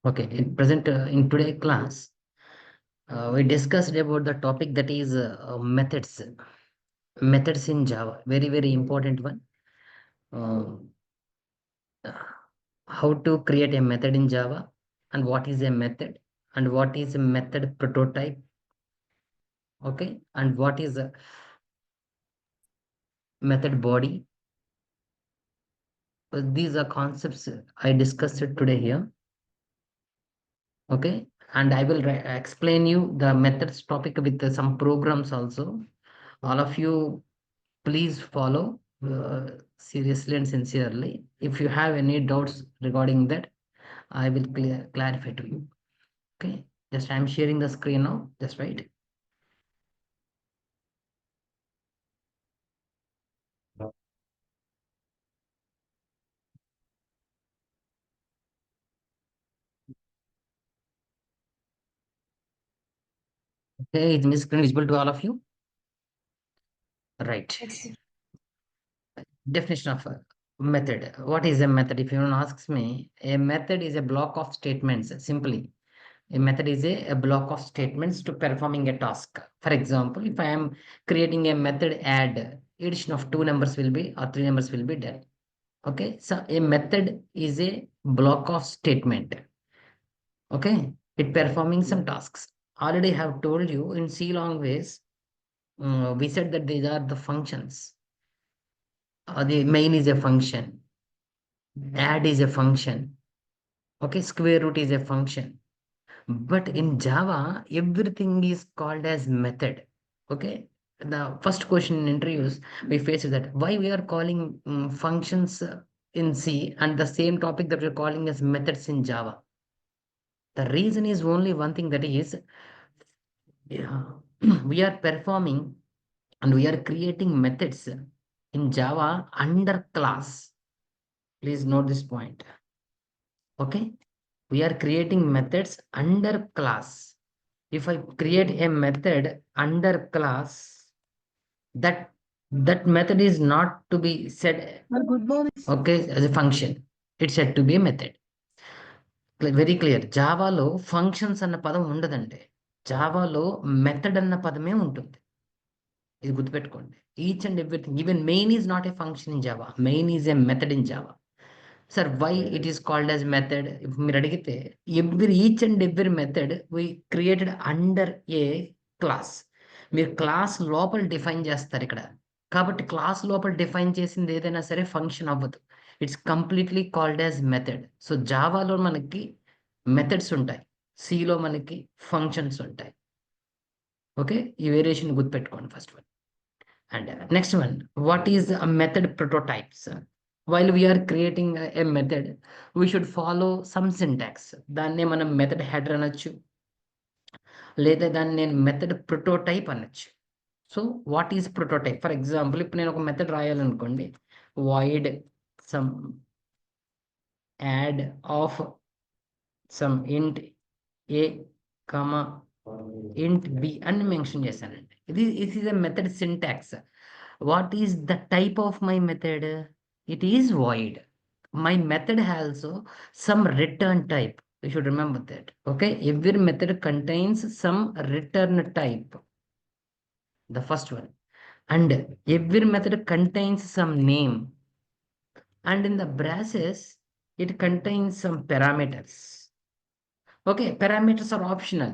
Okay, in present in today class, we discussed about the topic that is methods in Java. Very important one. Um, how to create a method in Java, and what is a method, and what is a method prototype. Okay, and what is a method body. These are concepts I discussed it today here. Okay, and I will explain you the methods topic with some programs also. All of you please follow seriously and sincerely. If you have any doubts regarding that, I will clarify to you. Okay, just I'm sharing the screen now. Just right. Okay, is my screen visible to all of you? Right. Definition of a method. What is a method? If anyone asks me, a method is a block of statements. Simply, a method is a block of statements to performing a task. For example, if I am creating a method add, addition of two numbers will be or three numbers will be done. Okay, so a method is a block of statement. Okay, it performing some tasks. Already have told you in C language, we said that these are the functions. The main is a function, add is a function. Okay, square root is a function. But in Java, everything is called as method. Okay, the first question in interviews we face is that why we are calling functions in C and the same topic that we're calling as methods in Java. The reason is only one thing, that is, yeah, we are performing and we are creating methods in Java under class. Please note this point. Okay, we are creating methods under class. If I create a method under class, that method is not to be said, okay, as a function. It's said to be a method. Very clear. జావాలో functions అన్న పదం ఉండదండి. జావాలో method అన్న పదమే ఉంటుంది. ఇది గుర్తుపెట్టుకోండి. Each and everything, even main is not a function in Java, main is a method in Java. Sir why it is called as method? ఇప్పుడు మీరు అడిగితే each and every method we created under a class. మీరు class లోపల define చేస్తారు ఇక్కడ. కాబట్టి class లోపల define చేసింది ఏదైనా సరే ఫంక్షన్ అవ్వదు. It's completely called as method. So జావాలో మనకి మెథడ్స్ ఉంటాయి, సిలో మనకి ఫంక్షన్స్ ఉంటాయి. ఓకే, ఈ వేరియేషన్ గుర్తుపెట్టుకోండి first one. And next one, what is a method prototypes? While we are creating a method, we should follow some syntax. దాన్నే మనం మెథడ్ హెడర్ అనొచ్చు, లేదా దాన్ని నేను మెథడ్ ప్రోటోటైప్ అనొచ్చు. So what is prototype? For example, ఇప్పుడు నేను ఒక method రాయాలనుకోండి, void some add of some int a comma int b అని మెన్షన్ చేశానండి. ఇది is a method syntax. What is the type of my method? It is void. My method has also some return type. You should remember that. Okay, every method contains some return type, the first one. And every method contains some name, and in the braces it contains some parameters. Okay, parameters are optional.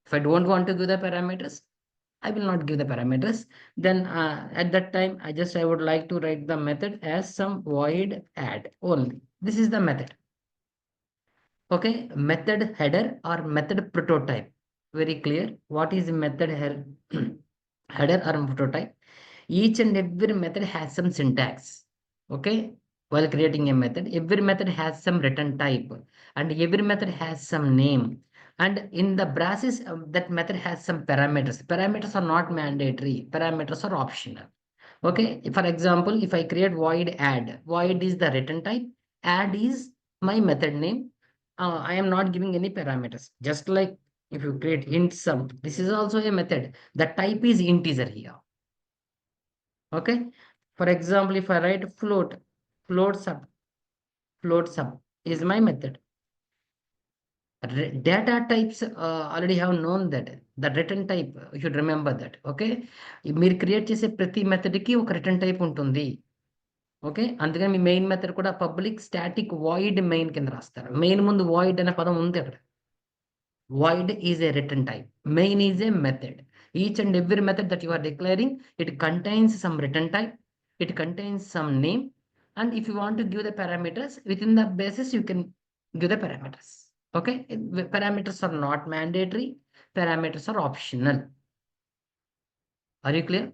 If I don't want to give the parameters, I will not give the parameters. Then at that time, I would like to write the method as some void add only. This is the method. Okay, method header or method prototype. Very clear. What is method header or prototype? Each and every method has some syntax. Okay, while creating a method, every method has some return type, and every method has some name. And in the braces, that method has some parameters. Parameters are not mandatory, parameters are optional. Okay, for example, if I create void add, void is the return type, add is my method name. I am not giving any parameters. Just like if you create int sum, this is also a method. The type is integer here. Okay, for example, if I write float sub is my method. Data types already have known that the return type, you should remember that. Okay, మీరు create చేసే ప్రతి method కి ఒక return type ఉంటుంది. Okay, అందుకని మీ main method కూడా public static void main కింద రాస్తారు. మెయిన్ ముందు వాయిడ్ అనే పదం ఉంది అక్కడ. void is a return type, main is a method. Each and every method that you are declaring, it contains some return type, it contains some name, and if you want to give the parameters within the basis, you can give the parameters. Okay, parameters are not mandatory, parameters are optional. Are you clear?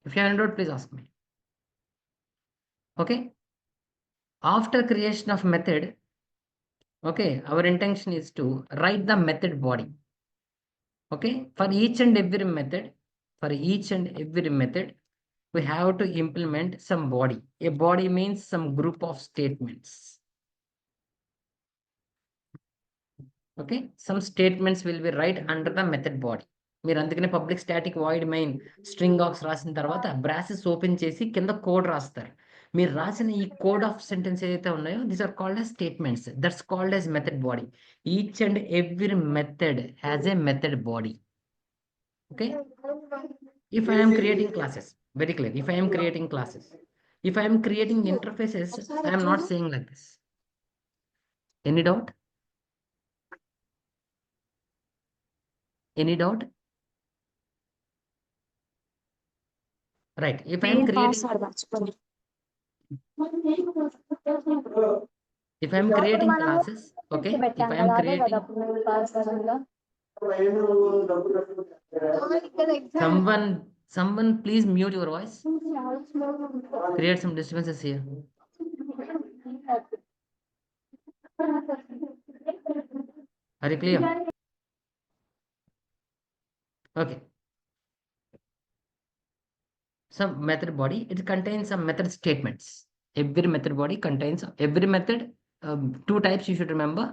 If you are not, please ask me. Okay, after creation of method, okay, our intention is to write the method body. Okay, for each and every method, we have to implement some body. A body means some group of statements. Okay, some statements will be right under the method body. మీరు అందుకనే public static void main string aux రాసిన తర్వాత braces open చేసి కింద code రాస్తారు. మీరు రాసిన ఈ కోడ్ ఆఫ్ సెంటెన్స్ ఏదైతే ఉన్నాయో these are called as statements. That's called as method body. Each and every method has a method body. Okay, if I am creating classes, very clear, if I am creating classes, if I am creating interfaces, I am not saying like this. Any doubt? Any doubt? Right, if I am creating classes, okay, if I am creating someone please mute your voice, create some disturbances here. Are you clear? Okay, some method body, it contains some method statements. Every method body contains every method, two types you should remember.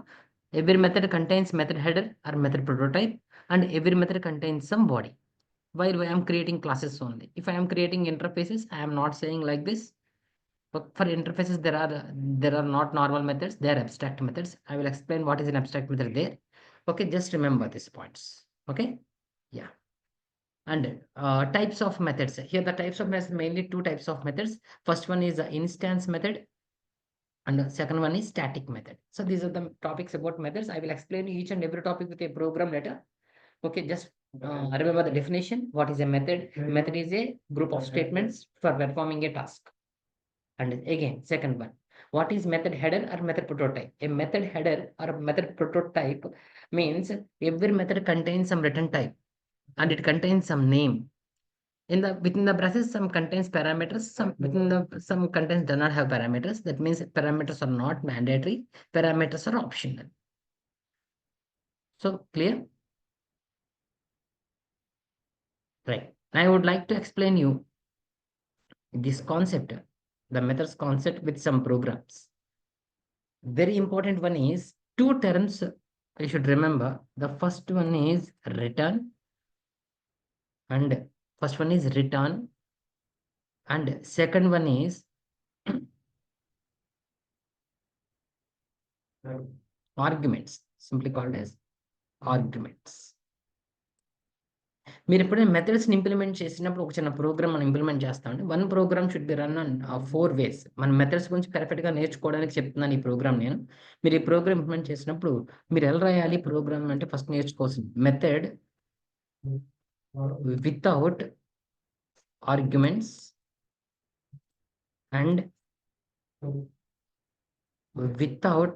Every method contains method header or method prototype, and every method contains some body. While I am creating classes only, if I am creating interfaces, I am not saying like this. But for interfaces, there are not normal methods, they are abstract methods. I will explain what is an abstract method there. Okay, just remember these points. Okay, yeah. And types of methods. Here the types of methods, mainly two types of methods. First one is the instance method, and the second one is static method. So these are the topics about methods. I will explain each and every topic with a program later. Okay, just remember the definition. What is a method? Method is a group of statements for performing a task. And again, second one, what is method header or method prototype? A method header or method prototype means every method contains some return type and it contains some name. Within the braces, some contains parameters, some contains do not have parameters. That means parameters are not mandatory, parameters are optional. So clear? Right. I would like to explain you this concept, the methods concept with some programs. Very important one is two terms you should remember. The first one is return, and second one is arguments, simply called as arguments. మీరు ఎప్పుడైనా methods ని implement చేసినప్పుడు ఒక చిన్న programme మనం implement చేస్తామంటే one program should be run on 4 ways. మన methods గురించి పర్ఫెక్ట్ గా నేర్చుకోవడానికి చెప్తున్నాను ఈ ప్రోగ్రామ్ నేను. మీరు ఈ ప్రోగ్రామ్ ఇంప్లిమెంట్ చేసినప్పుడు మీరు ఎలా రాయాలి ప్రోగ్రామ్ అంటే ఫస్ట్ నేర్చుకోవాల్సింది method without arguments and without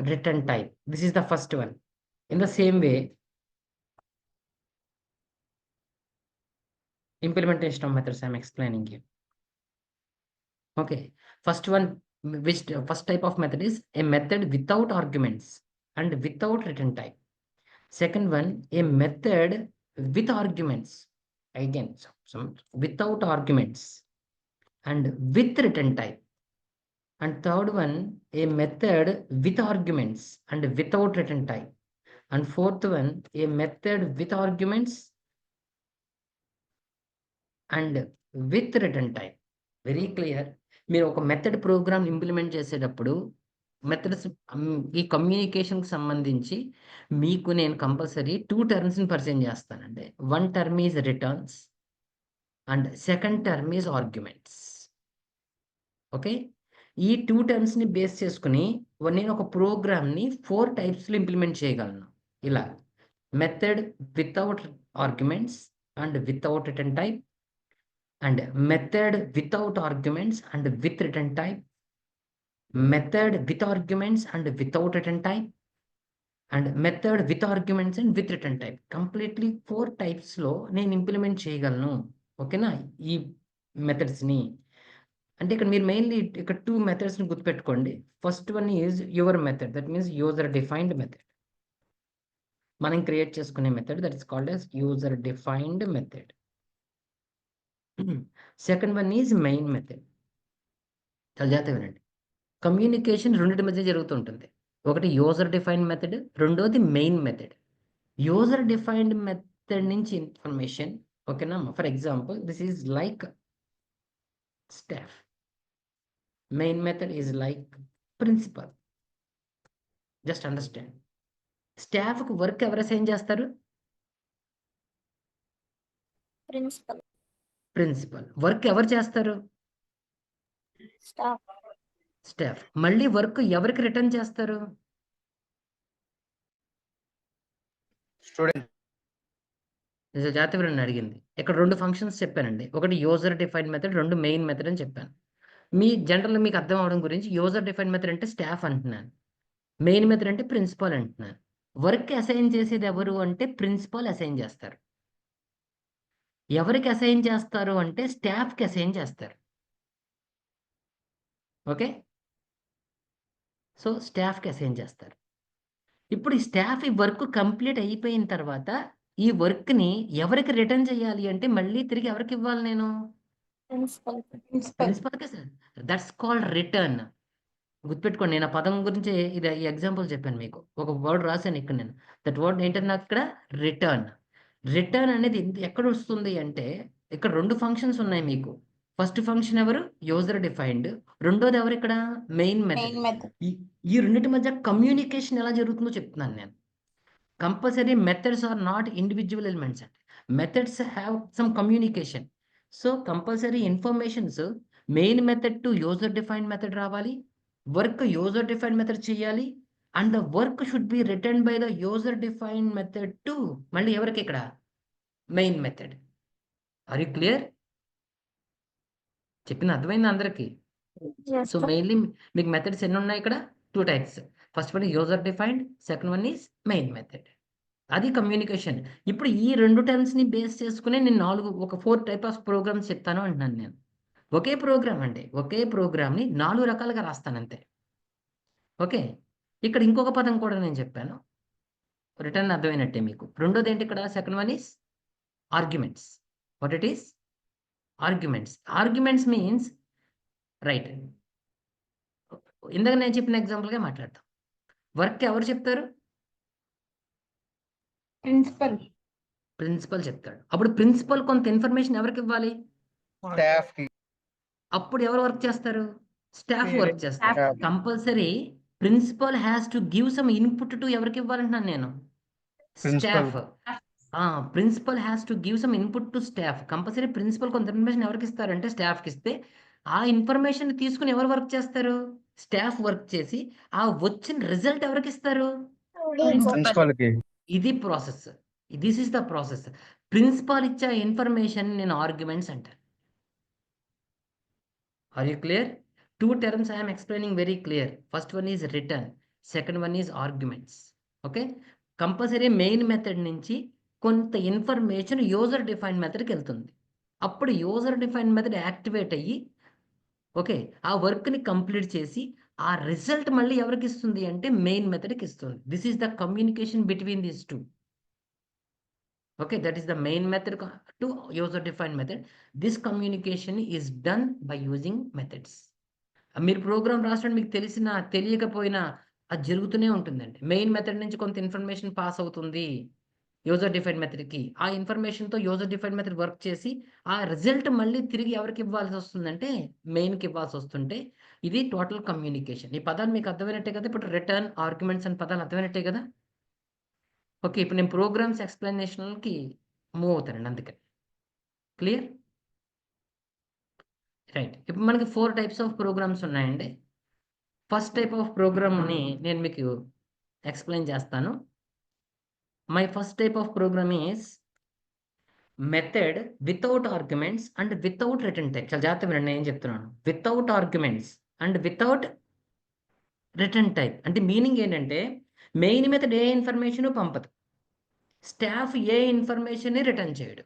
return type. This is the first one. In the same way, implementation of methods I am explaining you. Okay, first type of method is a method without arguments and without return type. Second one, a method with arguments, again some without arguments and with return type. And third one, a method with arguments and without return type. And fourth one, a method with arguments and with return type. Very clear. మీరు ఒక method program implement చేసేటప్పుడు methods ఈ కమ్యూనికేషన్కి సంబంధించి మీకు నేను compulsory 2 టర్మ్స్ని పరిచయం చేస్తానండి. 1 term is returns and second term is arguments. Okay, ఈ 2 టర్మ్స్ని బేస్ చేసుకుని నేను ఒక ప్రోగ్రామ్ని 4 టైప్స్లో ఇంప్లిమెంట్ చేయగలను. ఇలా method without arguments and without return type, and method without arguments and with return type, method with arguments and without return type, and method with arguments and with return type. Completely 4 types లో నేను implement చేయగలను. ఓకేనా, ఈ methods ని. అంటే ఇక్కడ మీరు mainly ఇక్కడ 2 మెథడ్స్ ని గుర్తుపెట్టుకోండి. First one is your method, that means user defined method. మనం క్రియేట్ చేసుకునే method that is called as user defined method. Second one is main method. చాలా జాగ్రత్తగా వినండి. కమ్యూనికేషన్ రెండింటి మధ్య జరుగుతుంటుంది. ఒకటి యూజర్ డిఫైన్డ్ మెథడ్, రెండోది main method. User defined method నుంచి ఇన్ఫర్మేషన్, ఓకేనా. For example this is like staff, main method is like principal. Just understand. స్టాఫ్కి వర్క్ ఎవరు అసైన్ చేస్తారు? ప్రిన్సిపల్. వర్క్ ఎవరు చేస్తారు? స్టాఫ్. మళ్ళీ వర్క్ ఎవరికి రిటర్న్ చేస్తారు? స్టూడెంట్. జాతీయ అడిగింది. ఇక్కడ 2 ఫంక్షన్స్ చెప్పానండి. ఒకటి user defined method, 2 main method అని చెప్పాను. మీ జనరల్ మీకు అర్థం అవడం గురించి యూజర్ డిఫైన్డ్ మెథడ్ అంటే స్టాఫ్ అంటున్నాను, మెయిన్ మెథడ్ అంటే ప్రిన్సిపల్ అంటున్నాను. వర్క్ అసైన్ చేసేది ఎవరు అంటే ప్రిన్సిపల్ అసైన్ చేస్తారు. ఎవరికి అసైన్ చేస్తారు అంటే స్టాఫ్కి అసైన్ చేస్తారు. ఓకే, సో స్టాఫ్కి అసైన్ చేస్తారు. ఇప్పుడు ఈ స్టాఫ్ ఈ వర్క్ కంప్లీట్ అయిపోయిన తర్వాత ఈ వర్క్ని ఎవరికి రిటర్న్ చేయాలి అంటే మళ్ళీ తిరిగి ఎవరికి ఇవ్వాలి? నేను ప్రిన్సిపల్కి. That's called return. గుర్తుపెట్టుకోండి, నేను ఆ పదం గురించి ఇది ఈ ఎగ్జాంపుల్ చెప్పాను మీకు. ఒక వర్డ్ రాశాను ఇక్కడ నేను. దట్ వర్డ్ ఏంటంటే నాకు ఇక్కడ రిటర్న్. రిటర్న్ అనేది ఎక్కడ వస్తుంది అంటే ఇక్కడ 2 ఫంక్షన్స్ ఉన్నాయి మీకు. ఫస్ట్ ఫంక్షన్ ఎవరు? User defined. రెండోది ఎవరు ఇక్కడ? Main method. ఈ రెండింటి మధ్య కమ్యూనికేషన్ ఎలా జరుగుతుందో చెప్తున్నాను నేను. Compulsory methods are not individual elements అండి. Methods have some communication. So compulsory informations main method to user defined method రావాలి. వర్క్ యూజర్ డిఫైన్డ్ మెథడ్ చేయాలి. And the work should be return by the user defined method to మళ్ళీ ఎవరికి? ఇక్కడ main method. Are you clear? చెప్పిన అర్థమైంది అందరికి? So mainly మీకు methods ఎన్ని ఉన్నాయి ఇక్కడ? 2 types. First one user defined, second one is main method. అది కమ్యూనికేషన్. ఇప్పుడు ఈ 2 టర్మ్స్ని బేస్ చేసుకుని నేను 4 టైప్ ఆఫ్ ప్రోగ్రామ్స్ చెప్తాను అంటున్నాను నేను. ఒకే ప్రోగ్రామ్ అండి, ఒకే ప్రోగ్రామ్ని 4 రకాలుగా రాస్తాను అంతే. ఓకే, ఇక్కడ ఇంకొక పదం కూడా నేను చెప్పాను, రిటర్న్ అర్థమైనట్టే మీకు. రెండోది ఏంటి ఇక్కడ? Second one is arguments. What it is? Arguments. Arguments means right. ఇందాక నేను చెప్పిన ఎగ్జాంపుల్గా మాట్లాడతాం. వర్క్ ఎవరు చెప్తారు? ప్రిన్సిపల్ చెప్తాడు. అప్పుడు ప్రిన్సిపల్ కొంత ఇన్ఫర్మేషన్ ఎవరికి ఇవ్వాలి? స్టాఫ్ కి. అప్పుడు ఎవరు వర్క్ చేస్తారు? స్టాఫ్ వర్క్ చేస్తారు. Compulsory principal has to give some input to ఎవరికి ఇవ్వాలంటున్నాను నేను? Staff. Principal has to give some input to staff. Compulsory principal కొంత ఇన్ఫర్మేషన్ ఎవరికి ఇస్తారంటే స్టాఫ్కి ఇస్తే ఆ ఇన్ఫర్మేషన్ తీసుకుని ఎవరు వర్క్ చేస్తారు? స్టాఫ్ వర్క్ చేసి ఆ వచ్చిన రిజల్ట్ ఎవరికి ఇస్తారు? ప్రిన్సిపల్ కి. ఇది process. This is the process. Principal ఇచ్చే ఇన్ఫర్మేషన్ నేను ఆర్గ్యుమెంట్స్ అంటాను. Are you clear? 2 terms I am explaining very clear. First one is return, second one is arguments. Okay, compulsory main method నుంచి కొంత information user defined మెథడ్కి వెళ్తుంది. అప్పుడు user defined method activate అయ్యి okay ఆ వర్క్ని complete చేసి ఆ రిజల్ట్ మళ్ళీ ఎవరికి ఇస్తుంది అంటే మెయిన్ మెథడ్కి ఇస్తుంది. This is the communication between these 2. Okay, that is the main method to user defined method. This communication is done by using methods. మీరు ప్రోగ్రామ్ రాసినప్పుడు మీకు తెలిసినా తెలియకపోయినా అది జరుగుతూనే ఉంటుందండి. మెయిన్ మెథడ్ నుంచి కొంత ఇన్ఫర్మేషన్ పాస్ అవుతుంది. యూజర్ డిఫైన్ మెథడ్కి. ఆ ఇన్ఫర్మేషన్తో యూజర్ డిఫైన్ మెథడ్ వర్క్ చేసి ఆ రిజల్ట్ మళ్ళీ తిరిగి ఎవరికి ఇవ్వాల్సి వస్తుందంటే మెయిన్కి ఇవ్వాల్సి వస్తుంటే ఇది టోటల్ కమ్యూనికేషన్. ఈ పదాలు మీకు అర్థమైనట్టే కదా. ఇప్పుడు రిటర్న్, ఆర్గ్యుమెంట్స్ అనే పదాలు అర్థమైనట్టే కదా. ఓకే, ఇప్పుడు నేను ప్రోగ్రామ్స్ ఎక్స్ప్లెనేషన్కి మూవ్ అవుతానండి, అందుకని. క్లియర్? రైట్. ఇప్పుడు మనకి 4 టైప్స్ ఆఫ్ ప్రోగ్రామ్స్ ఉన్నాయండి. ఫస్ట్ టైప్ ఆఫ్ ప్రోగ్రామ్ని నేను మీకు ఎక్స్ప్లెయిన్ చేస్తాను. My first type of program is method without arguments and without return type. చాలా జాగ్రత్తగా వినండి, నేను ఏం చెప్తున్నాను. Without arguments and without return type అంటే మీనింగ్ ఏంటంటే మెయిన్ మెథడ్ ఏ ఇన్ఫర్మేషన్ పంపదు, స్టాఫ్ ఏ ఇన్ఫర్మేషన్ రిటర్న్ చేయడు.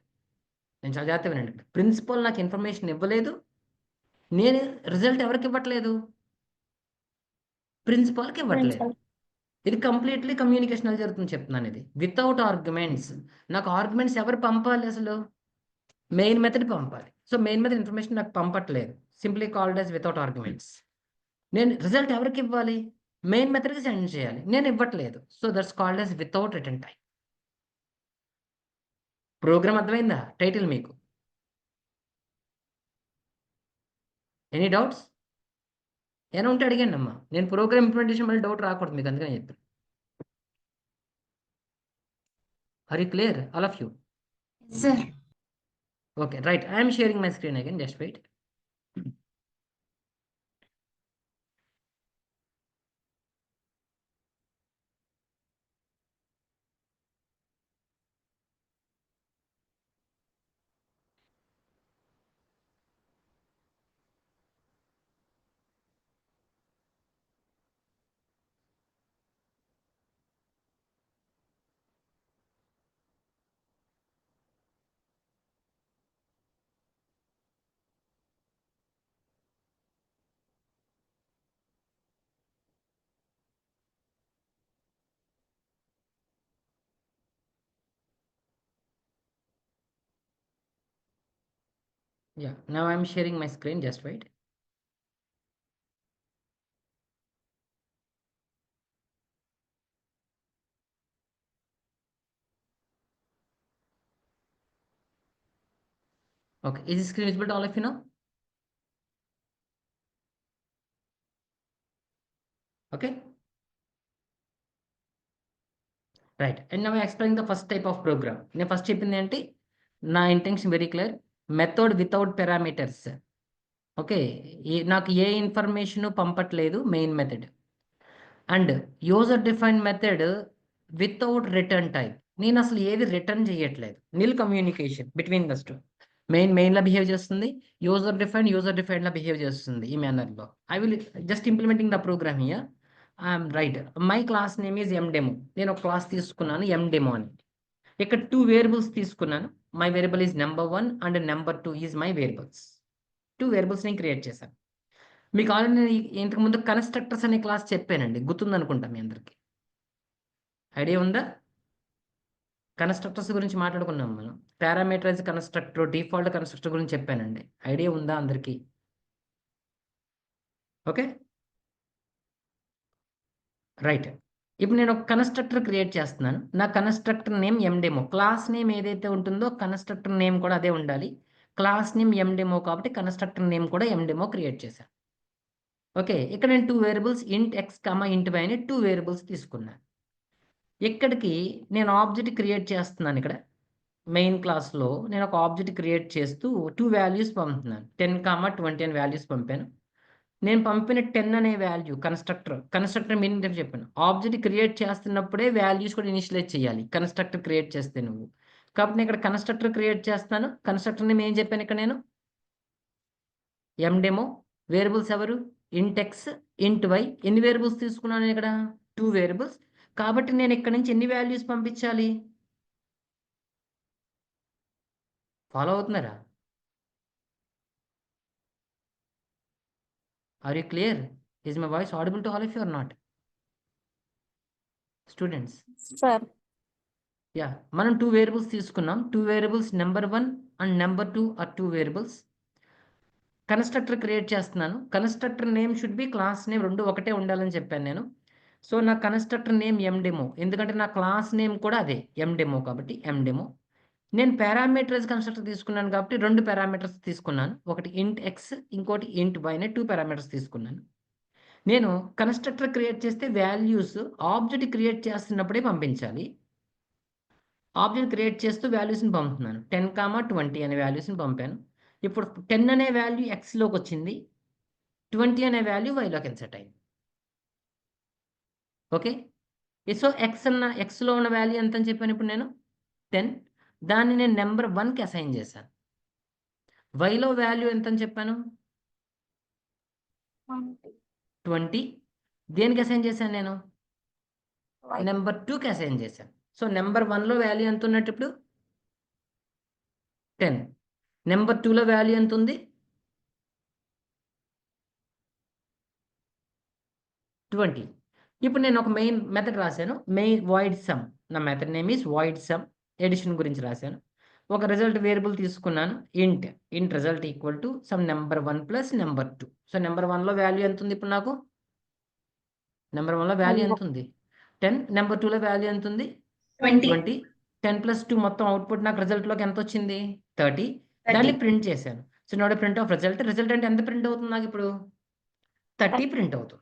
నేను చాలా జాగ్రత్తగా వినండి. ప్రిన్సిపల్ నాకు ఇన్ఫర్మేషన్ ఇవ్వలేదు, నేను రిజల్ట్ ఎవరికి ఇవ్వట్లేదు, ప్రిన్సిపాల్కి ఇవ్వట్లేదు. ఇది కంప్లీట్లీ కమ్యూనికేషనల్ జరుగుతుంది చెప్తున్నాను. ఇది వితౌట్ ఆర్గ్యుమెంట్స్. నాకు ఆర్గ్యుమెంట్స్ ఎవరు పంపాలి? అసలు మెయిన్ మెథడ్ పంపాలి. సో మెయిన్ మెథడ్ ఇన్ఫర్మేషన్ నాకు పంపట్లేదు, simply called as without arguments. నేను రిజల్ట్ ఎవరికి ఇవ్వాలి? మెయిన్ మెథడ్కి సెండ్ చేయాలి, నేను ఇవ్వట్లేదు. So that's called as without return type. Program అర్థమైందా? టైటిల్ మీకు ఎనీ డౌట్స్ ఏమైనా ఉంటే అడిగండి అమ్మా. నేను ప్రోగ్రామ్ ఇంప్లిమెంటేషన్ మళ్ళీ డౌట్ రాకూడదు మీకు, అందుకని చెప్పాను. Are you clear all of you? Sir. Okay, right. I am sharing my screen again. Just wait. Yeah, now I am sharing my screen. Just wait. Okay, is the screen visible to all of you now? Okay. Right. And now I explain the first type of program. నేను first చెప్పింది ఏంటి? నా intention very clear. Method without parameters. Okay, నాకు ఏ information పంపట్లేదు main method. And user define method without return type. నేను అసలు ఏది రిటర్న్ చేయట్లేదు. Nil communication between those two. మెయిన్లా బిహేవ్ చేస్తుంది, యూజర్ డిఫైన్లా బిహేవ్ చేస్తుంది ఈ మేనర్లో. I will just implementing the program here. I'm right. My class name is mdemo. నేను ఒక క్లాస్ తీసుకున్నాను ఎండెమో అని. ఇక్కడ 2 వేరియబుల్స్ తీసుకున్నాను. My variable is number 1 and number 2 is my variables. 2 variables నేను క్రియేట్ చేశాను. మీకు ఆల్రెడీ నేను ఇంతకుముందు కన్స్ట్రక్టర్స్ అనే క్లాస్ చెప్పానండి, గుర్తుందనుకుంటా మీ అందరికీ. ఐడియా ఉందా? కన్స్ట్రక్టర్స్ గురించి మాట్లాడుకున్నాం మనం. పారామీటరైజ్ కన్స్ట్రక్టర్, డిఫాల్ట్ కన్స్ట్రక్టర్ గురించి చెప్పానండి. ఐడియా ఉందా అందరికీ? Okay, right. ఇప్పుడు నేను ఒక కన్స్ట్రక్టర్ క్రియేట్ చేస్తున్నాను. నా కన్స్ట్రక్టర్ నేమ్ ఎండెమో. క్లాస్ నేమ్ ఏదైతే ఉంటుందో కన్స్ట్రక్టర్ నేమ్ కూడా అదే ఉండాలి. క్లాస్ నేమ్ ఎండెమో కాబట్టి కన్స్ట్రక్టర్ నేమ్ కూడా ఎండెమో క్రియేట్ చేశాను. ఓకే, ఇక్కడ నేను 2 వేరియబుల్స్ ఇంట్ ఎక్స్ కామా ఇంట్ వై అని 2 వేరియబుల్స్ తీసుకున్నాను. ఇక్కడికి నేను ఆబ్జెక్ట్ క్రియేట్ చేస్తున్నాను. ఇక్కడ మెయిన్ క్లాస్లో నేను ఒక ఆబ్జెక్ట్ క్రియేట్ చేస్తూ 2 వాల్యూస్ పంపుతున్నాను. 10, 20 అని వాల్యూస్ పంపాను. నేను పంపిన 10 అనే వాల్యూ కన్స్ట్రక్టర్ మీనింగ్ చెప్పాను. ఆబ్జెక్ట్ క్రియేట్ చేస్తున్నప్పుడే వాల్యూస్ కూడా ఇనిషియలైజ్ చేయాలి కన్స్ట్రక్టర్ క్రియేట్ చేస్తే నువ్వు. కాబట్టి నేను ఇక్కడ కన్స్ట్రక్టర్ క్రియేట్ చేస్తాను. కన్స్ట్రక్టర్ నేమ్ ఏం చెప్పాను ఇక్కడ నేను? ఎండెమో. వేరియబుల్స్ ఎవరు? ఇంట్ ఎక్స్, ఇంట్ వై. ఎన్ని వేరియబుల్స్ తీసుకున్నాను ఇక్కడ? 2 వేరియబుల్స్. కాబట్టి నేను ఇక్కడ నుంచి ఎన్ని వాల్యూస్ పంపించాలి? ఫాలో అవుతున్నారా? Are you clear? Is my voice audible to all of you or not? Students. Sir. Yeah, మనం 2 వేరియబుల్స్ తీసుకున్నాం. 2 variables number 1 and number 2 are 2 variables. Constructor create చేస్తున్నాను. Constructor name should be class name, రెండు ఒకటే ఉండాలని చెప్పాను నేను. So నా constructor name ఎండెమో, ఎందుకంటే నా క్లాస్ నేమ్ కూడా అదే ఎండెమో, కాబట్టి ఎండెమో. నేను పారామీటర్స్ కన్స్ట్రక్టర్ తీసుకున్నాను కాబట్టి 2 పారామీటర్స్ తీసుకున్నాను. ఒకటి ఇంట్ ఎక్స్, ఇంకోటి ఇంట్ వై అనే 2 పారామీటర్స్ తీసుకున్నాను. నేను కన్స్ట్రక్టర్ క్రియేట్ చేస్తే వాల్యూస్ ఆబ్జెక్ట్ క్రియేట్ చేస్తున్నప్పుడే పంపించాలి. ఆబ్జెక్ట్ క్రియేట్ చేస్తూ వాల్యూస్ని పంపుతున్నాను. 10, 20 అనే వాల్యూస్ని పంపాను. ఇప్పుడు 10 అనే వాల్యూ ఎక్స్లోకి వచ్చింది, 20 అనే వాల్యూ వైలోకి ఇన్సర్ట్ అయింది. ఓకే, సో ఎక్స్లో ఉన్న వాల్యూ ఎంత అని చెప్పాను ఇప్పుడు నేను 10. దాన్ని నేను నెంబర్ 1కి అసైన్ చేశాను. వైలో వాల్యూ ఎంత అని చెప్పాను 20. దేనికి అసైన్ చేశాను నేను నెంబర్ 2కి అసైన్ చేశాను. సో నెంబర్ 1లో వాల్యూ ఎంత ఉన్నట్టు ఇప్పుడు 10. నెంబర్ 2లో వాల్యూ ఎంత ఉంది 20. ఇప్పుడు నేను ఒక మెయిన్ మెథడ్ రాశాను, మెయిన్ వాయిడ్ సమ్. నా method name is void sum. Addition గురించి రాశాను. ఒక రిజల్ట్ వేరియబుల్ తీసుకున్నాను, int result equal to sum number 1 plus number 2. So number 1లో వాల్యూ ఎంత ఉంది ఇప్పుడు నాకు నెంబర్ 1లో వాల్యూ ఎంత ఉంది 10. నెంబర్ 2లో వాల్యూ ఎంత ఉంది 20. 10 + 2 మొత్తం అవుట్పుట్ నాకు రిజల్ట్లోకి ఎంత వచ్చింది 30. దాన్ని ప్రింట్ చేశాను. So note print of result అంటే ఎంత ప్రింట్ అవుతుంది నాకు ఇప్పుడు 30 ప్రింట్ అవుతుంది.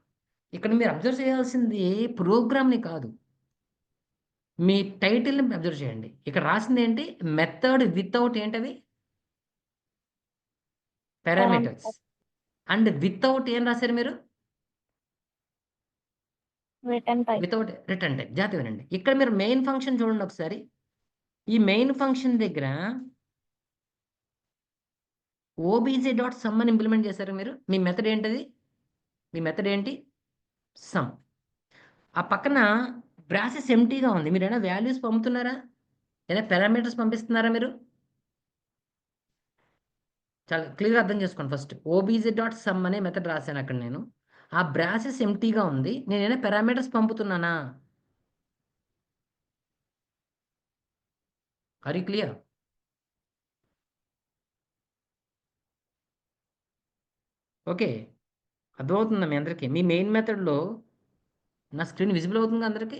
ఇక్కడ మీరు అబ్జర్వ్ చేయాల్సింది ప్రోగ్రామ్ని కాదు, మీ టైటిల్ని అబ్జర్వ్ చేయండి. ఇక్కడ రాసింది ఏంటి మెథడ్ వితౌట్ ఏంటవి పారామీటర్స్, అండ్ వితౌట్ ఏం రాశారు మీరు వితౌట్ రిటర్న్ టైప్. జాగ్రత్త వినండి, ఇక్కడ మీరు మెయిన్ ఫంక్షన్ చూడండి ఒకసారి. ఈ మెయిన్ ఫంక్షన్ దగ్గర obj.sum అని ఇంప్లిమెంట్ చేశారు మీరు. మీ మెథడ్ ఏంటది, మీ మెథడ్ ఏంటి సమ్. ఆ పక్కన బ్రాసెస్ ఎంటీగా ఉంది. మీరు ఏమైనా వాల్యూస్ పంపుతున్నారా, ఏదైనా పారామీటర్స్ పంపిస్తున్నారా మీరు? చాలా క్లియర్గా అర్థం చేసుకోండి. ఫస్ట్ obj.sum అనే మెథడ్ రాశాను అక్కడ నేను. ఆ బ్రాసెస్ ఎంటీగా ఉంది, నేను ఏమైనా పారామీటర్స్ పంపుతున్నానా? Are you clear? ఓకే, అర్థమవుతుందా మీ అందరికీ? మీ మెయిన్ మెథడ్లో నా స్క్రీన్ విజిబుల్ అవుతుంది అందరికీ?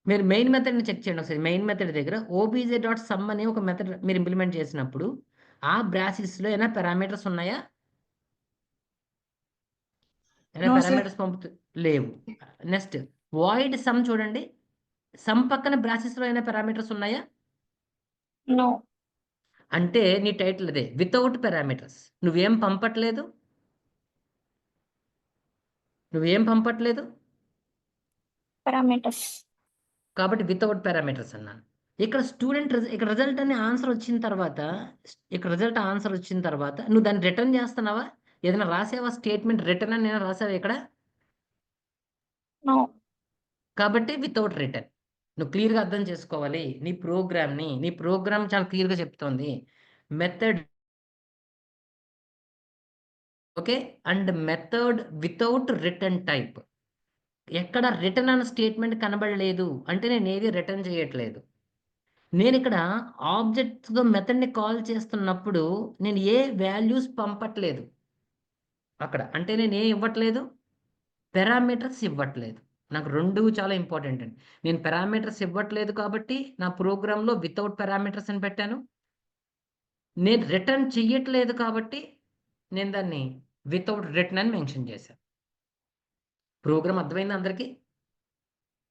మీరు మెయిన్ మెథడ్ని చెక్ చేయండి ఒకసారి. మెయిన్ మెథడ్ దగ్గర obj.sum అనే ఒక మెథడ్ మీరు ఇంప్లిమెంట్ చేసినప్పుడు ఆ బ్రాసెస్లో ఏమైనా పారామీటర్స్ ఉన్నాయా? ఏమైనా పారామీటర్స్ లేవు. నెక్స్ట్ వాయిడ్ సమ్ చూడండి, సమ్ పక్కన బ్రాసెస్లో ఏమైనా పారామీటర్స్ ఉన్నాయా? అంటే నీ టైటిల్ అదే వితౌట్ పారామీటర్స్. నువ్వేం పంపట్లేదు పారామీటర్స్ కాబట్టి వితౌట్ పారామీటర్స్ అన్నాను. ఇక్కడ ఇక్కడ రిజల్ట్ అనే ఆన్సర్ వచ్చిన తర్వాత, నువ్వు దాన్ని రిటర్న్ చేస్తున్నావా? ఏదైనా రాసావా స్టేట్మెంట్ రిటర్న్ అని నేను రాసావా ఇక్కడ? కాబట్టి వితౌట్ రిటర్న్. నువ్వు క్లియర్గా అర్థం చేసుకోవాలి నీ ప్రోగ్రామ్ చాలా క్లియర్గా చెప్తోంది method. Okay, and method without return type. ఎక్కడ రిటర్న్ అన్న స్టేట్మెంట్ కనబడలేదు అంటే నేను ఏది రిటర్న్ చేయట్లేదు. నేను ఇక్కడ ఆబ్జెక్ట్తో మెథడ్ని కాల్ చేస్తున్నప్పుడు నేను ఏ వాల్యూస్ పంపట్లేదు అక్కడ, అంటే నేను ఏం ఇవ్వట్లేదు పారామీటర్స్ ఇవ్వట్లేదు. నాకు 2 చాలా ఇంపార్టెంట్ అండి. నేను పారామీటర్స్ ఇవ్వట్లేదు కాబట్టి నా ప్రోగ్రాంలో వితౌట్ పారామీటర్స్ అని పెట్టాను. నేను రిటర్న్ చెయ్యట్లేదు కాబట్టి నేను దాన్ని వితౌట్ రిటర్న్ అని మెన్షన్ చేశాను. ప్రోగ్రామ్ అర్థమైంది అందరికీ?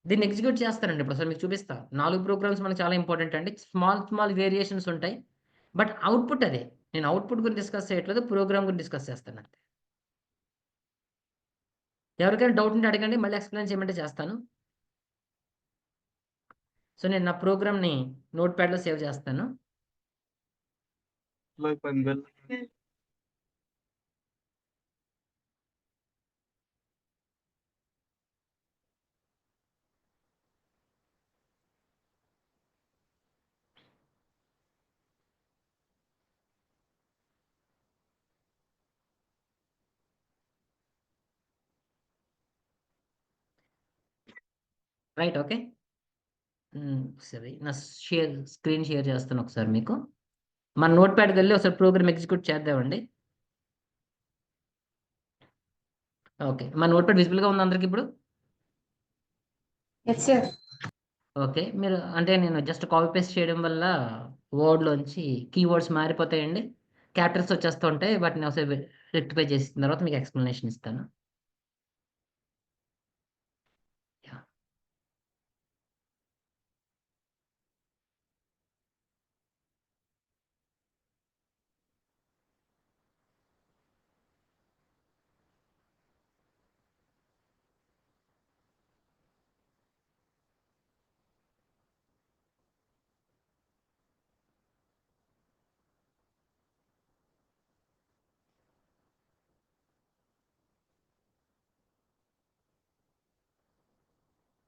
దీన్ని ఎగ్జిక్యూట్ చేస్తానండి. ఇప్పుడు అసలు మీకు చూపిస్తా. 4 ప్రోగ్రామ్స్ మనకు చాలా ఇంపార్టెంట్ అండి. స్మాల్ వేరియేషన్స్ ఉంటాయి, బట్ అవుట్పుట్ అదే. నేను అవుట్పుట్ గురించి డిస్కస్ చేయట్లేదు, ప్రోగ్రామ్ గురించి డిస్కస్ చేస్తాను అంతే. ఎవరికైనా డౌట్ ఉంటే అడగండి, మళ్ళీ ఎక్స్ప్లెయిన్ చేయమంటే చేస్తాను. సో నేను నా ప్రోగ్రామ్ని నోట్ ప్యాడ్లో సేవ్ చేస్తాను. Right, okay. సరే, నా స్క్రీన్ షేర్ చేస్తాను ఒకసారి మీకు. మన నోట్ ప్యాడ్కి వెళ్ళి ఒకసారి ప్రోగ్రామ్ ఎగ్జిక్యూట్ చేద్దామండి. ఓకే. మా నోట్‌ప్యాడ్ విజిబుల్‌గా ఉందా అందరికి ఇప్పుడు? Yes sir. ఓకే. మీరు అంటే నేను జస్ట్ కాపీ పేస్ట్ చేయడం వల్ల వర్డ్‌లోంచి కీవర్డ్స్ మారిపోతాయండి. క్యాపిటల్స్ వచ్చేస్తూ ఉంటాయి. వాటిని ఒకసారి రెక్టిఫై చేసిన తర్వాత మీకు ఎక్స్‌ప్లనేషన్ ఇస్తాను. Yeah!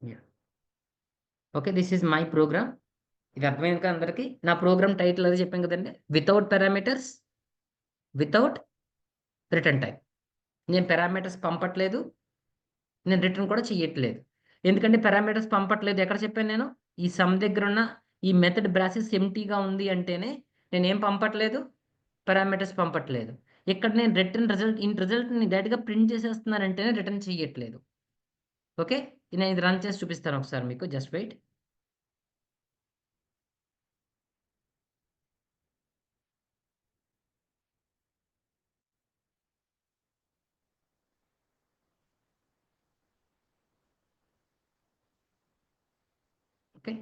Yeah! Okay. This is my program. ఇది అర్థమైంది కదా అందరికి? నా ప్రోగ్రామ్ టైటిల్ అదే చెప్పాను కదండీ! Without parameters, without return type. నేను పారామీటర్స్ పంపట్లేదు. నేను రిటర్న్ కూడా చెయ్యట్లేదు. ఎందుకంటే పారామీటర్స్ పంపట్లేదు ఎక్కడ చెప్పాను నేను? ఈ సమ్ దగ్గరున్న ఈ మెథడ్ బ్రాసెస్ ఎంప్టీగా ఉంది అంటేనే నేనేం పంపట్లేదు? పారామీటర్స్ పంపట్లేదు. ఇక్కడ నేను రిజల్ట్‌ని డైరెక్ట్‌గా ప్రింట్ చేసేస్తున్నానంటేనే రిటర్న్ చెయ్యట్లేదు. ఓకే. నేను ఇది రన్ చేసి చూపిస్తాను ఒకసారి మీకు. Just wait. Okay.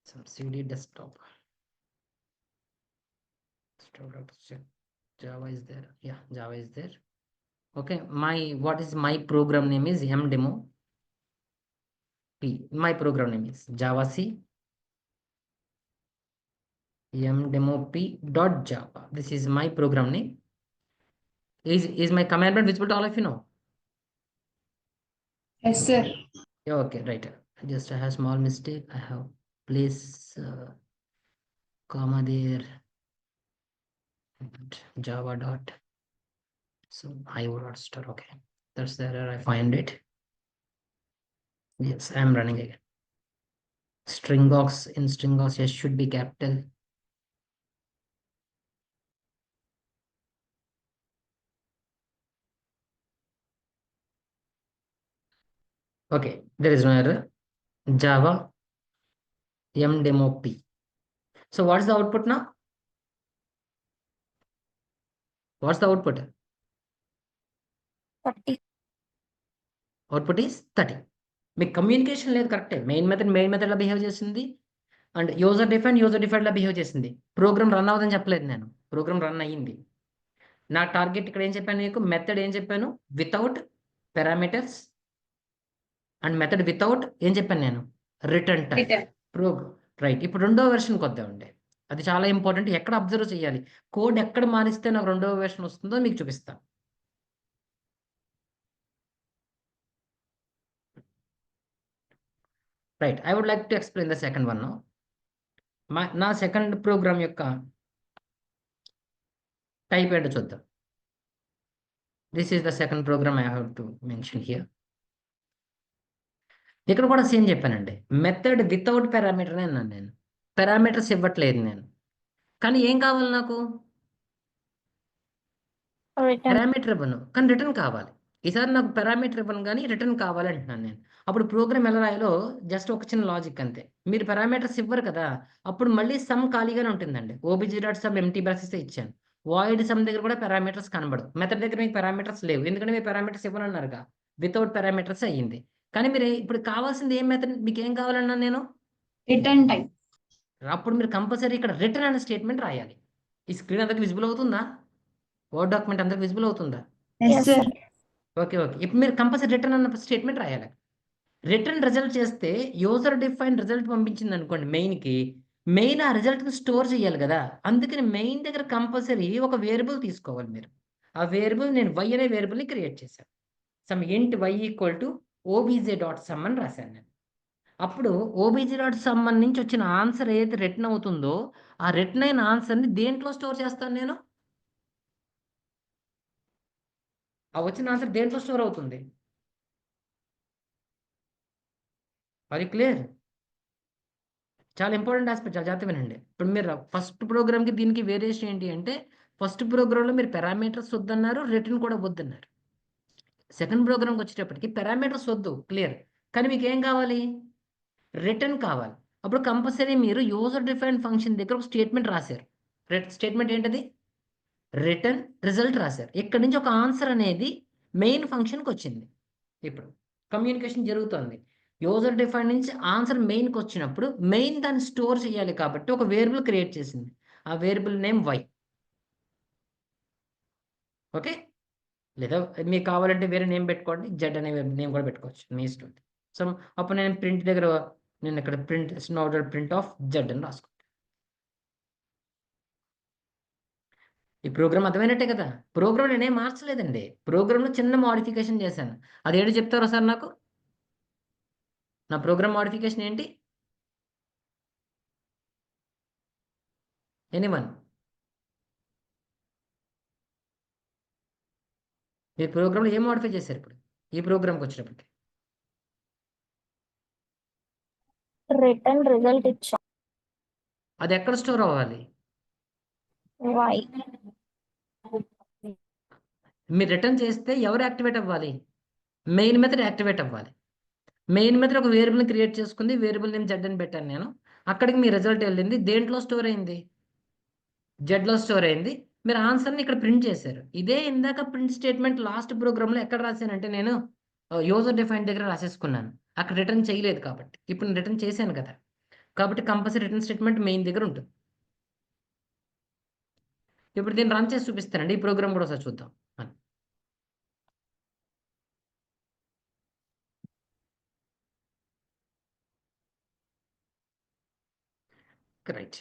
So CD desktop. Java is there. Yeah, Java is there. Okay. What is my program name is mdemo p. My program name is Java C mdemo p dot Java. This is my program name. Is my command prompt visible to all of you now? Yes sir. Yeah, okay, right. Just I have small mistake. I have place comma there. Java dot. So IO dot star. Okay, that's the error. I find it. Yes, I am running again. Stringbox in stringbox, yes, should be capital. Okay, there is no error. Java mdemo p. So what's the output now? What's the output? 30. Output is 30. మీకు communication లేదు కరెక్టే. Main మెథడ్‌లా behave చేసింది. And user డిఫైన్‌లా behave చేసింది. Program run అవ్వదని చెప్పలేదు నేను. Program run అయ్యింది. నా target ఇక్కడ ఏం చెప్పాను మీకు? మెథడ్ ఏం చెప్పాను? Without parameters and method without ఏం చెప్పాను నేను? Return type. రిటర్న్. రైట్. ఇప్పుడు రెండో వెర్షన్‌కి వద్దామండి. అది చాలా ఇంపార్టెంట్. ఎక్కడ అబ్జర్వ్ చేయాలి? కోడ్ ఎక్కడ మారిస్తే నాకు రెండో వెర్షన్ వస్తుందో మీకు చూపిస్తాను. Right. I would like to explain the second one now. నా సెకండ్ ప్రోగ్రామ్ యొక్క టైప్ ఏంటో చూద్దాం. This is the second program I have to mention here. ఇక్కడ కూడా సేమ్ చెప్పానండి. మెథడ్ వితౌట్ పారామీటర్ అన్నాను నేను. పారామీటర్స్ ఇవ్వట్లేదు నేను. కానీ ఏం కావాలి నాకు? Return. పారామీటర్ ఇవ్వను. కానీ రిటర్న్ కావాలి. ఈసారి నాకు పారామీటర్ ఇవ్వను గానీ రిటర్న్ కావాలి అంటున్నాను నేను. అప్పుడు ప్రోగ్రామ్ ఎలా రాయాలో జస్ట్ ఒక చిన్న లాజిక్ అంతే. మీరు పారామీటర్స్ ఇవ్వరు కదా! అప్పుడు మళ్ళీ సమ్ ఖాళీగానే ఉంటుందండి. ఓబీజీ.సమ్ ఎంప్టీ బ్రాసెసే ఇచ్చాను. వాయిడ్ సమ్ దగ్గర కూడా పారామీటర్స్ కనబడవు. మెథడ్ దగ్గర మీకు పారామీటర్స్ లేవు. ఎందుకంటే మీరు పారామీటర్స్ ఇవ్వనన్నారుగా. వితౌట్ పారామీటర్స్ అయ్యింది. కానీ మీరు ఇప్పుడు కావాల్సింది ఏం మెథడ్? మీకేం కావాలన్నాను నేను? Return type. అప్పుడు మీరు కంపల్సరీ ఇక్కడ రిటర్న్ అనే స్టేట్మెంట్ రాయాలి. ఈ స్క్రీన్ అందరికి విజిబుల్ అవుతుందా? వర్డ్ డాక్యుమెంట్ అందరికి విజిబుల్ అవుతుందా? Yes, yes sir. ఓకే. ఇప్పుడు మీరు కంపల్సరీ రిటర్న్ అన్న స్టేట్మెంట్ రాయాలి. రిటర్న్ రిజల్ట్ చేస్తే యూజర్ డిఫైన్డ్ రిజల్ట్ పంపించింది అనుకోండి మెయిన్‌కి. మెయిన్ ఆ రిజల్ట్‌ని స్టోర్ చేయాలి కదా! అందుకని మెయిన్ దగ్గర కంపల్సరీ ఒక వేరియబుల్ తీసుకోవాలి మీరు. ఆ వేరియబుల్ నేను y అనే వేరియబుల్‌ని క్రియేట్ చేశాను. సమ్ ఇంట్ y ఈక్వల్ టు obj.sum అని రాశాను నేను. అప్పుడు obj.sum నుంచి వచ్చిన ఆన్సర్ ఏదైతే రిటర్న్ అవుతుందో, ఆ రిటర్న్ అయిన ఆన్సర్‌ని దేంట్లో స్టోర్ చేస్తాను నేను? ఆ వచ్చిన ఆన్సర్ దేంట్లో స్టోర్ అవుతుంది? Are you clear? చాలా ఇంపార్టెంట్ ఆస్పెక్ట్. చాలా జాగ్రత్తగా వినండి. ఇప్పుడు మీరు ఫస్ట్ ప్రోగ్రామ్‌కి దీనికి వేరియేషన్ ఏంటి అంటే, ఫస్ట్ ప్రోగ్రామ్‌లో మీరు పారామీటర్స్ వద్దన్నారు. రిటర్న్ కూడా వద్దన్నారు. సెకండ్ ప్రోగ్రామ్కి వచ్చేటప్పటికి పారామీటర్స్ వద్దు, క్లియర్. కానీ మీకు ఏం కావాలి? రిటర్న్ కావాలి. అప్పుడు కంపల్సరీ మీరు యూజర్ డిఫైన్డ్ ఫంక్షన్ దగ్గర ఒక స్టేట్మెంట్ రాశారు. స్టేట్మెంట్ ఏంటది? రిటర్న్ రిజల్ట్ రాశారు. ఇక్కడ నుంచి ఒక ఆన్సర్ అనేది మెయిన్ ఫంక్షన్కి వచ్చింది. ఇప్పుడు కమ్యూనికేషన్ జరుగుతుంది. యూజర్ డిఫైన్ నుంచి ఆన్సర్ మెయిన్కి వచ్చినప్పుడు మెయిన్ దాన్ని స్టోర్ చేయాలి కాబట్టి ఒక వేరియబుల్ క్రియేట్ చేసింది. ఆ వేరియబుల్ నేమ్ వై. ఓకే, లేదా మీకు కావాలంటే వేరే నేమ్ పెట్టుకోండి, జెడ్ అనే నేమ్ కూడా పెట్టుకోవచ్చు, మీ ఇష్టం. సో అప్పుడు నేను ప్రింట్ దగ్గర నేను ఇక్కడ ప్రింట్ ఆఫ్ జెడ్ అని రాసుకుంటాను. ఈ ప్రోగ్రామ్ అర్థమైనట్టే కదా. ప్రోగ్రామ్ నేనేం మార్చలేదండి, ప్రోగ్రామ్లో చిన్న మోడిఫికేషన్ చేశాను. అదేంటో చెప్తారా సార్ నాకు? నా ప్రోగ్రామ్ మోడిఫికేషన్ ఏంటి? ఎనీవన్? మీ ప్రోగ్రామ్లో ఏం మోడిఫై చేశారు ఇప్పుడు ఈ ప్రోగ్రామ్కి వచ్చినప్పటికి? రిటర్న్ రిజల్ట్ ఇచ్చా. అది ఎక్కడ స్టోర్ అవ్వాలి? వై. మీరు రిటర్న్ చేస్తే ఎవరు యాక్టివేట్ అవ్వాలి? మెయిన్ మెథడ్ యాక్టివేట్ అవ్వాలి. మెయిన్ మెథడ్ ఒక వేరియబుల్ని క్రియేట్ చేసుకుంది, వేరియబుల్ నేమ్ జెడ్ అని పెట్టాను నేను. అక్కడికి మీ రిజల్ట్ వెళ్ళింది, దేంట్లో స్టోర్ అయింది? జెడ్లో స్టోర్ అయింది. మీరు ఆన్సర్ని ఇక్కడ ప్రింట్ చేశారు. ఇదే ఇందాక ప్రింట్ స్టేట్మెంట్ లాస్ట్ ప్రోగ్రామ్లో ఎక్కడ రాశానంటే నేను యూజర్ డిఫైన్ దగ్గర రాసేసుకున్నాను. అక్కడ రిటర్న్ చేయలేదు కాబట్టి ఇప్పుడు నేను రిటర్న్ చేశాను కదా, కాబట్టి కంపల్సరీ రిటర్న్ స్టేట్మెంట్ మెయిన్ దగ్గర ఉంటుంది. ఇప్పుడు దీన్ని రన్ చేసి చూపిస్తానండి. ఈ ప్రోగ్రామ్ కూడా ఒకసారి చూద్దాం. రైట్.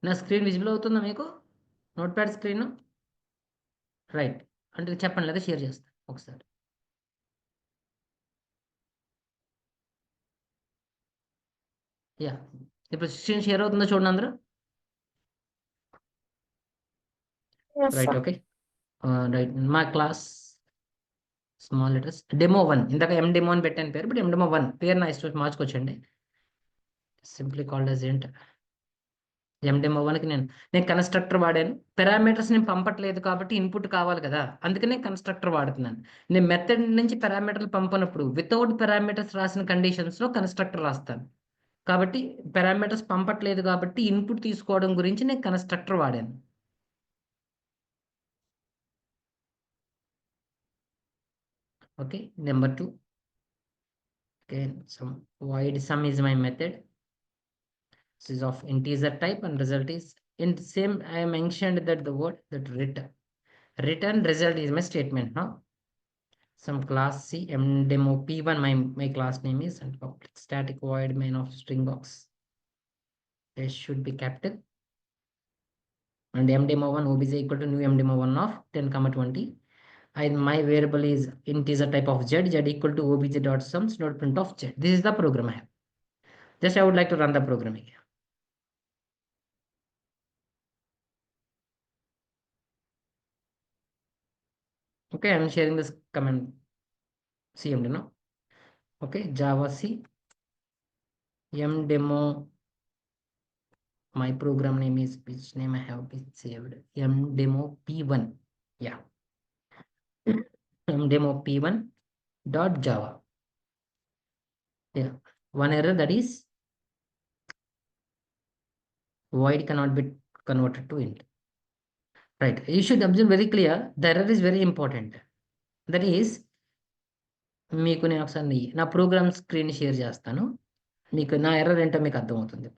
నా స్క్రీన్ విజిబుల్ అవుతుందా మీకు? నోట్ ప్యాడ్ స్క్రీన్ రైట్ అంటే చెప్పండి, లేదా షేర్ చేస్తాను ఒకసారి. యా, ఇప్పుడు స్క్రీన్ షేర్ అవుతుందో చూడండి అందరూ. Right, okay. రైట్, మా క్లాస్ స్మాల్ లెటర్స్ డెమో 1. ఇందాక డెమో అని పెట్టాను పేరు, బట్ డెమో 1 పేరు నా ఇష్టం మార్చుకోవచ్చండి. సింప్లీ కాల్డ్ యాజ్ ఏంట్ డెమో 1కి నేను కన్స్ట్రక్టర్ వాడాను. పారామీటర్స్ నేను పంపట్లేదు కాబట్టి ఇన్పుట్ కావాలి కదా, అందుకనే కన్స్ట్రక్టర్ వాడుతున్నాను. నేను మెథడ్ నుంచి పారామీటర్లు పంపనప్పుడు వితౌట్ పారామీటర్స్ రాసిన కండిషన్స్లో కన్స్ట్రక్టర్ రాస్తాను. కాబట్టి పారామీటర్స్ పంపట్లేదు కాబట్టి ఇన్పుట్ తీసుకోవడం గురించి నేను కన్స్ట్రక్టర్ వాడాను. Okay, number 2. Okay, some void sum is my method. This is of integer type and result is in same. I mentioned that the word that return result is my statement now. Some class C mdemo p1 my class name is, and public static void main of string box. This should be capital. And mdemo1 obj equal to new mdemo1 of 10, 20. My variable is integer type of z equal to obj dot sums dot print of z. This is the program I have. Just I would like to run the program again. Okay, I'm sharing this command cmd now. Okay, java c mdemo. My program name is, which name I have been saved, mdemo p1. Yeah, mdemo p1 dot java. Yeah, one error, that is void cannot be converted to int. Right, you should observe very clear, the error is very important. That is, మీకు నేను ఒకసారి నా programme screen share చేస్తాను, మీకు నా error ఏంటో మీకు అర్థమవుతుంది.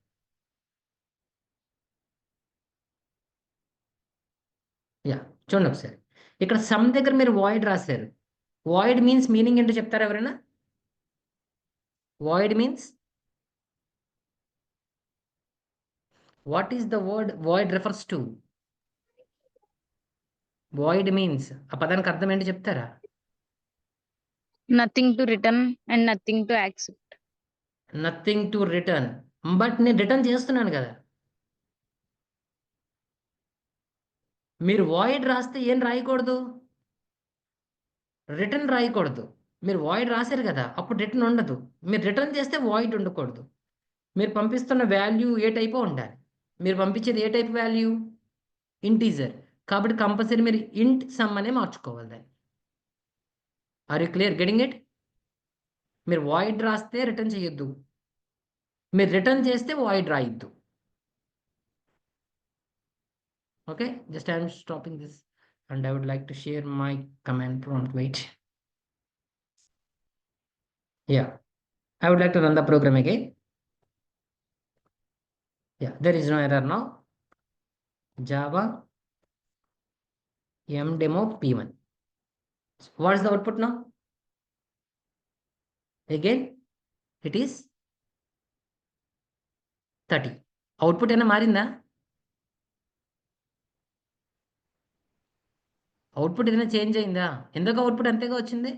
యా, చూడండి ఒకసారి. ఇక్కడ సమ్ దగ్గర మీరు వాయిడ్ రాశారు. వాయిడ్ మీన్స్ మీనింగ్ ఏంటో చెప్తారా ఎవరైనా? Void means, what is the word void refers to? Void means ఆ పదానికి అర్థం ఏంటి చెప్తారా? Nothing to return and nothing to accept. Nothing to return. But నేను రిటర్న్ చేస్తున్నాను కదా. మీరు వాయిడ్ రాస్తే ఏం రాయకూడదు? రిటర్న్ రాయకూడదు. మీరు వాయిడ్ రాశారు కదా, అప్పుడు రిటర్న్ ఉండదు. మీరు రిటర్న్ చేస్తే వాయిడ్ ఉండకూడదు. మీరు పంపిస్తున్న వాల్యూ ఏ టైపో ఉండాలి. మీరు పంపించేది ఏ టైప్ వాల్యూ? ఇంటీజర్. కాబట్టి కంపల్సరీ మీరు ఇంట్ సమ్ అనే మార్చుకోవాలి దాన్ని. Are you clear getting it? మీరు వాయిడ్ రాస్తే రిటర్న్ చేయొద్దు. మీరు రిటర్న్ చేస్తే వాయిడ్ రాయొద్దు. Okay, just I'm stopping this and I would like to share my command prompt. Wait. Yeah, I would like to run the program again. Yeah, there is no error now. Java mdemo p1. What is the output now? Again, it is 30. Output ఏనా మారిందా? Output ఏదైనా change అయిందా? ఎందుకు output అంతేగా వచ్చింది?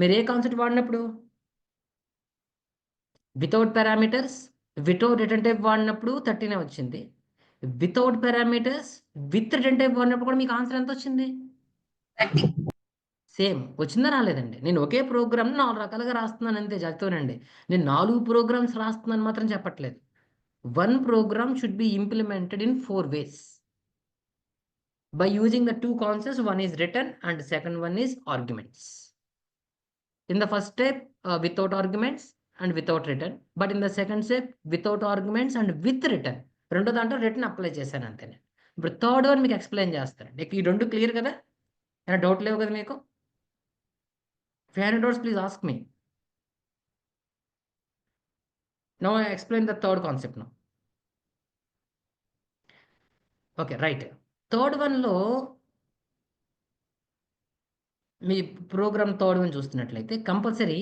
మీరు ఏ concept వాడినప్పుడు? Without parameters, without return type వాడినప్పుడు 30 వచ్చింది. Without parameters with return type వాడినప్పుడు కూడా మీకు ఆన్సర్ ఎంత వచ్చింది? సేమ్ వచ్చిందా రాలేదండి? నేను ఒకే ప్రోగ్రామ్ 4 రకాలుగా రాస్తున్నాను అంతే, చదువుతానండి. నేను 4 ప్రోగ్రామ్స్ రాస్తున్నాను మాత్రం చెప్పట్లేదు. 1 program should be implemented in 4 ways by using the 2 concepts. One is return and second one is arguments. In the first step, without arguments and without return, but in the second step, without arguments and with return. రెండో దాంట్లో return apply చేశాను అంతే. ఇప్పుడు third one మీకు explain చేస్తాను. ఈ రెండు clear కదా? ఏమైనా డౌట్ లేవు కదా మీకు? If you have any doubts, please ask me. Now I explain the third concept now. Okay, right. Third వన్లో మీ ప్రోగ్రామ్ థర్డ్ వన్ చూస్తున్నట్లయితే కంపల్సరీ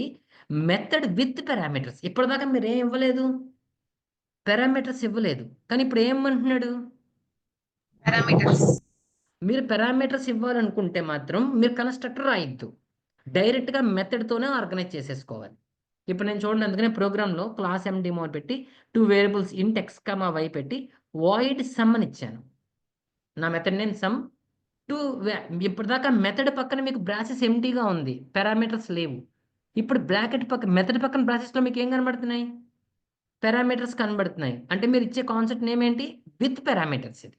మెథడ్ విత్ పారామీటర్స్. ఇప్పటిదాకా మీరు ఏం ఇవ్వలేదు, పారామీటర్స్ ఇవ్వలేదు. కానీ ఇప్పుడు ఏమంటున్నాడు? Parameters. మీరు పారామీటర్స్ ఇవ్వాలనుకుంటే మాత్రం మీరు కన్స్ట్రక్టర్ రాయొద్దు, డైరెక్ట్గా మెథడ్తోనే ఆర్గనైజ్ చేసేసుకోవాలి. ఇప్పుడు నేను చూడండి, అందుకనే ప్రోగ్రాంలో క్లాస్ mdemo పెట్టి 2 వేరియబుల్స్ ఇంట్ x, y పెట్టి వాయిడ్ సమ్ అని ఇచ్చాను. నా మెథడ్ నేమ్ సమ్. ఇప్పటిదాకా మెథడ్ పక్కన మీకు బ్రాసెస్ ఎంటీగా ఉంది, పారామీటర్స్ లేవు. ఇప్పుడు బ్రాకెట్ పక్కన మెథడ్ పక్కన బ్రాసెస్లో మీకు ఏం కనబడుతున్నాయి? పారామీటర్స్ కనబడుతున్నాయి. అంటే మీరు ఇచ్చే కాన్సెప్ట్ నేమ్ ఏంటి? With parameters. ఇది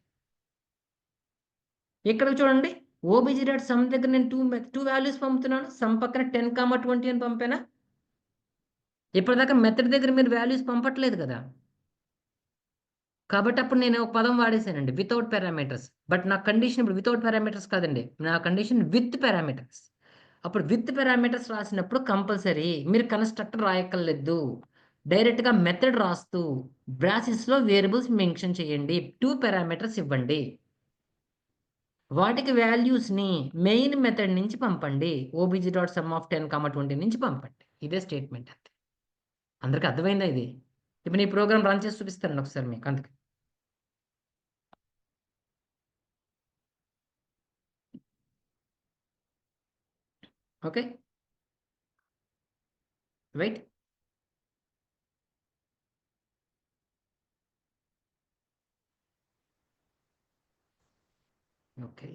ఇక్కడ చూడండి, obj.sum దగ్గర నేను 2 వాల్యూస్ పంపుతున్నాను. సమ్ పక్కన 10, 20 అని పంపానా? ఇప్పటిదాకా మెథడ్ దగ్గర మీరు వాల్యూస్ పంపట్లేదు కదా. కాబట్టి అప్పుడు నేను ఒక పదం వాడేసానండి, వితౌట్ పారామీటర్స్. బట్ నా కండిషన్ ఇప్పుడు వితౌట్ పారామీటర్స్ కాదండి, నా కండిషన్ విత్ పారామీటర్స్. అప్పుడు విత్ పారామీటర్స్ రాసినప్పుడు కంపల్సరీ మీరు కన్స్ట్రక్టర్ రాయక్కర్లేదు, డైరెక్ట్గా మెథడ్ రాస్తూ బ్రాసెస్లో వేరియబుల్స్ మెన్షన్ చేయండి, 2 పారామీటర్స్ ఇవ్వండి, వాటికి వాల్యూస్ని మెయిన్ మెథడ్ నుంచి పంపండి, obj.sum of 10, 20 నుంచి పంపండి. ఇదే స్టేట్మెంట్ అంతే. అందరికి అర్థమైందా ఇది? ఇప్పుడు నీ ప్రోగ్రామ్ రన్ చేసి చూపిస్తాను ఒకసారి మీకు. అందుకే okay, wait. Okay,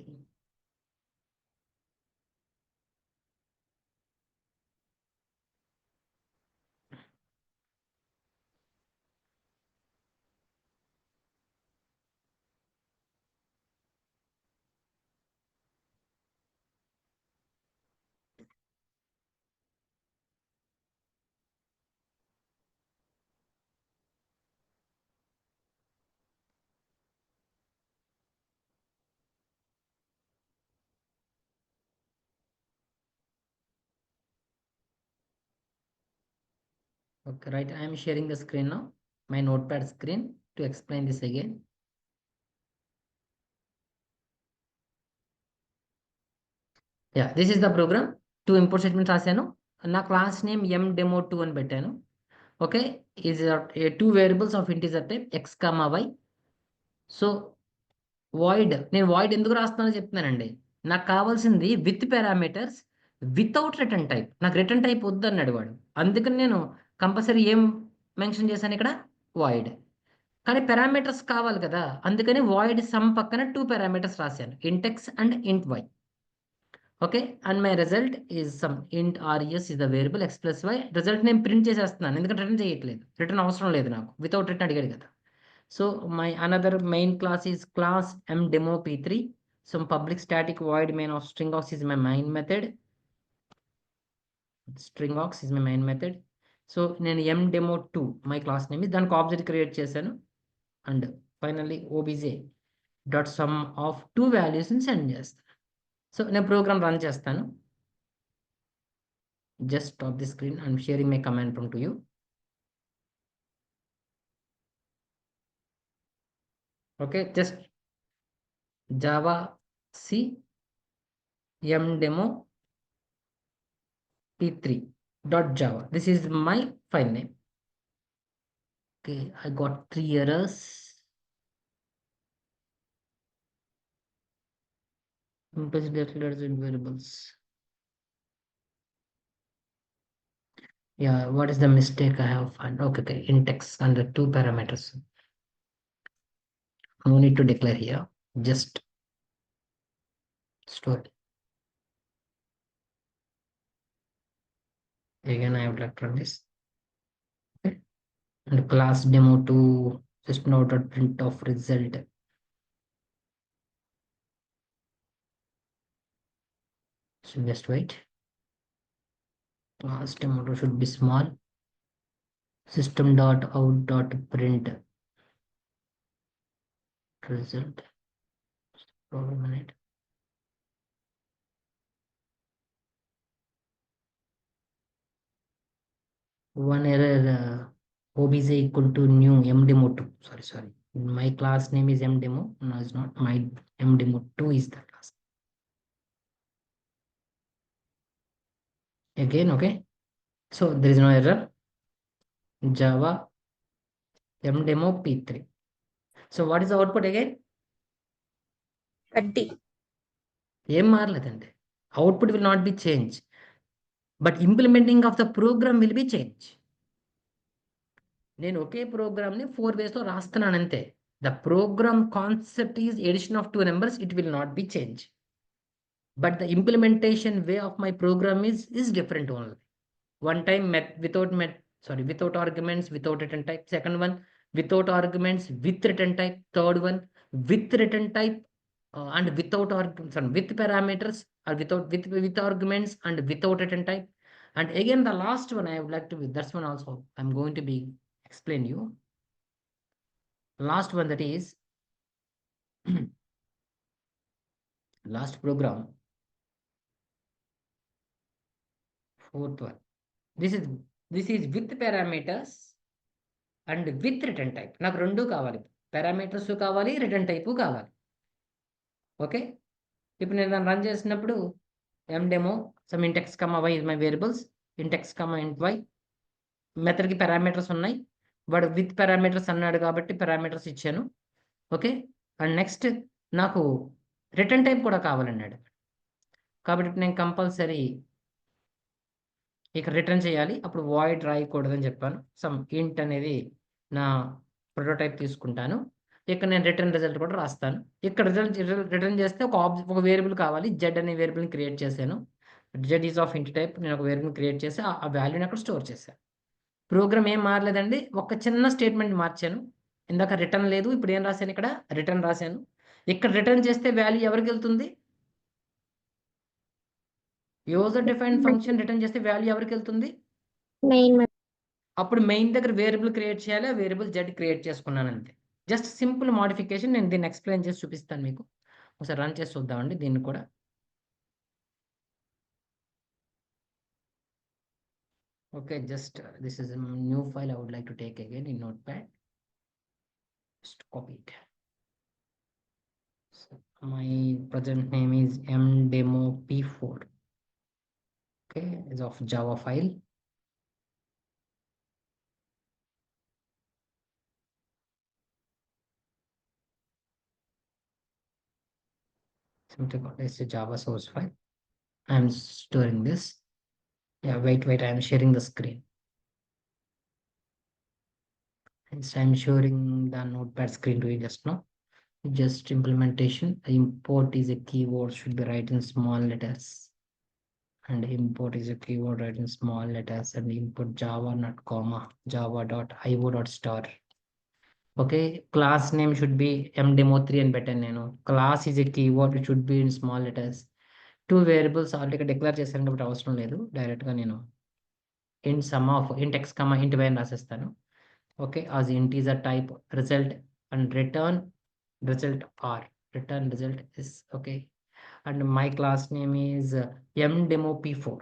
okay, right. I am sharing the screen now, my notepad screen, to explain this again. Yeah, this is the program. 2 input statements రాశాను. నా క్లాస్ నేమ్ mdemo2 అని పెట్టాను. Okay, is two variables of integer type X comma Y. So void, నేను void ఎందుకు రాస్తున్నానో చెప్తున్నానండి. నాకు కావాల్సింది with parameters without return type. నాకు రిటర్న్ టైప్ వద్దు అన్నాడు వాడు, అందుకని నేను కంపల్సరీ ఏం మెన్షన్ చేశాను ఇక్కడ, వాయిడ్. కానీ పారామీటర్స్ కావాలి కదా, అందుకని వాయిడ్ సమ్ పక్కన 2 పారామీటర్స్ రాశాను, int x and int y. Okay, and my result is some int res is the variable x plus y. Result నేను ప్రింట్ చేసేస్తున్నాను, ఎందుకంటే రిటర్న్ చేయట్లేదు, రిటర్న్ అవసరం లేదు నాకు, వితౌట్ రిటర్న్ అడిగాడు కదా. So my another main class is class mdemo p3. Some public static void main of stringox is my main method. Stringox is my main method. So నేను mdemo2 my class name is, దానికి object create చేశాను. And finally obj dot sum of 2 వాల్యూస్ని send చేస్తాను. So నేను program run చేస్తాను. Just stop the screen, I'm sharing my command from to you. Okay, just java c mdemo p3.java. This is my file name. Okay, I got 3 errors. Implicit declared in variables. Yeah, what is the mistake I have found? Okay, int x under 2 parameters. No need to declare here, just store it. Again, I have to run this. Okay. And class demo2 system.print of result. So just wait. Class demo2 should be small. System.out.print result. Problem in it. One error, obj equal to new mdemo2. Sorry. My class name is mdemo. No, it's not. My mdemo2 is the class. Again, okay. So there is no error. Java mdemo p3. So what is the output again? 30. ఏం మారలేదండి, output will not be change, but implementing of the program will be change. నేను ఒకే ప్రోగ్రామ్ని 4 వేస్లో రాస్తున్నాను అంతే. The program concept is addition of 2 numbers, it will not be change, but the implementation way of my program is different only. One time without arguments, without return type. Second one, without arguments, with return type. Third one, with return type and without with parameters, or with arguments and without return type. And again, the last one I would like to, that's one also I'm going to be explain you. Last one, that is last program, fourth one. This is with parameters and with return type. నాకు రెండు కావాలి, parameters కావాలి, return type కావాలి. Okay, ఇప్పుడు నేను దాన్ని run చేసినప్పుడు mdemo some int x, y is my variables, int x, int y. మెథడ్కి పారామీటర్స్ ఉన్నాయి, వాడు విత్ పారామీటర్స్ అన్నాడు కాబట్టి పారామీటర్స్ ఇచ్చాను. ఓకే, అండ్ నెక్స్ట్ నాకు రిటర్న్ టైప్ కూడా కావాలన్నాడు, కాబట్టి నేను కంపల్సరీ ఇక్కడ రిటర్న్ చేయాలి. అప్పుడు వాయిడ్ రాయకూడదని చెప్పాను. సమ్ ఇంట్ అనేది నా ప్రోటోటైప్ తీసుకుంటాను, ఇక్కడ నేను రిటర్న్ రిజల్ట్ కూడా రాస్తాను. ఇక్కడ రిటర్న్ చేస్తే ఒక వేరియబుల్ కావాలి, జెడ్ అనే వేరియబుల్ని క్రియేట్ చేశాను. జెడ్ ఈజ్ ఆఫ్ ఇంట్ టైప్. నేను ఒక వేరియబుల్ క్రియేట్ చేసి ఆ వాల్యూని అక్కడ స్టోర్ చేశాను. ప్రోగ్రామ్ ఏం మారలేదండి, ఒక చిన్న స్టేట్మెంట్ మార్చాను. ఇందాక రిటర్న్ లేదు, ఇప్పుడు ఏం రాశాను, ఇక్కడ రిటర్న్ రాశాను. ఇక్కడ రిటర్న్ చేస్తే వాల్యూ ఎవరికి వెళ్తుంది, యూజర్ డిఫైన్డ్ ఫంక్షన్ రిటర్న్ చేస్తే వాల్యూ ఎవరికి వెళ్తుంది, మెయిన్ అప్పుడు మెయిన్ దగ్గర వేరియబుల్ క్రియేట్ చేయాలి, ఆ వేరియబుల్ జెడ్ క్రియేట్ చేసుకున్నాను అంతే. Just simple modification. నేను దీన్ని ఎక్స్ప్లెయిన్ చేసి చూపిస్తాను మీకు. ఒకసారి రన్ చేసి చూద్దామండి దీన్ని కూడా. Okay, just this is new file I would like to take again in notepad. Just copy it. So my present name is mdemo p4. Okay, is of Java file. Something called as a Java source file. I'm storing this. Yeah, wait, I'm sharing the screen. Yes, I'm sharing the notepad screen to you just now. Just implementation. Import is a keyword, should be written in small letters. And import is a keyword, written in small letters, and import Java, not comma, java.io.star. Okay, class name should be mdemo3 and better nano. Class is a keyword, it should be in small letters. Two variables already declare చేశాను కాబట్టి అవసరం లేదు. Direct గా నేను int sum of int x, int y అని రాసేస్తాను. Okay, as integer type result and return result r. Return result is okay. And my class name is mdemo p4.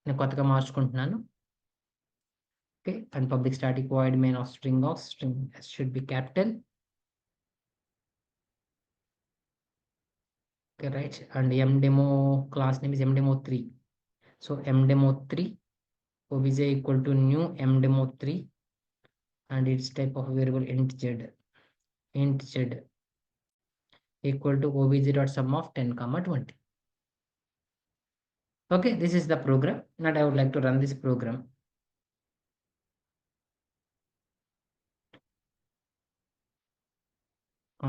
నేను కొత్తగా మార్చుకుంటున్నాను. Okay, and public static void main of string should be capital. Okay, right. And mdemo class name is mdemo3. So mdemo3 obj equal to new mdemo3, and its type of variable int z equal to obj.sum of 10, 20. Okay, this is the program. Now I would like to run this program.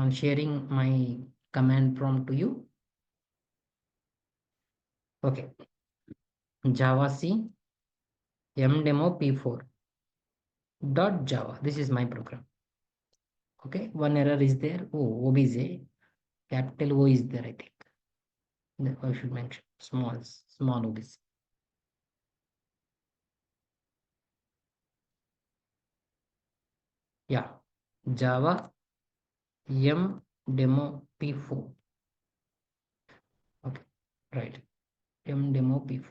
On sharing my command prompt to you. Okay, Java C mdemo p4 dot Java. This is my program. Okay, one error is there. Oh, obj capital O is there, I think. I should mention small obj. Yeah, Java mdemo p4. Okay, right. Mdemo p4.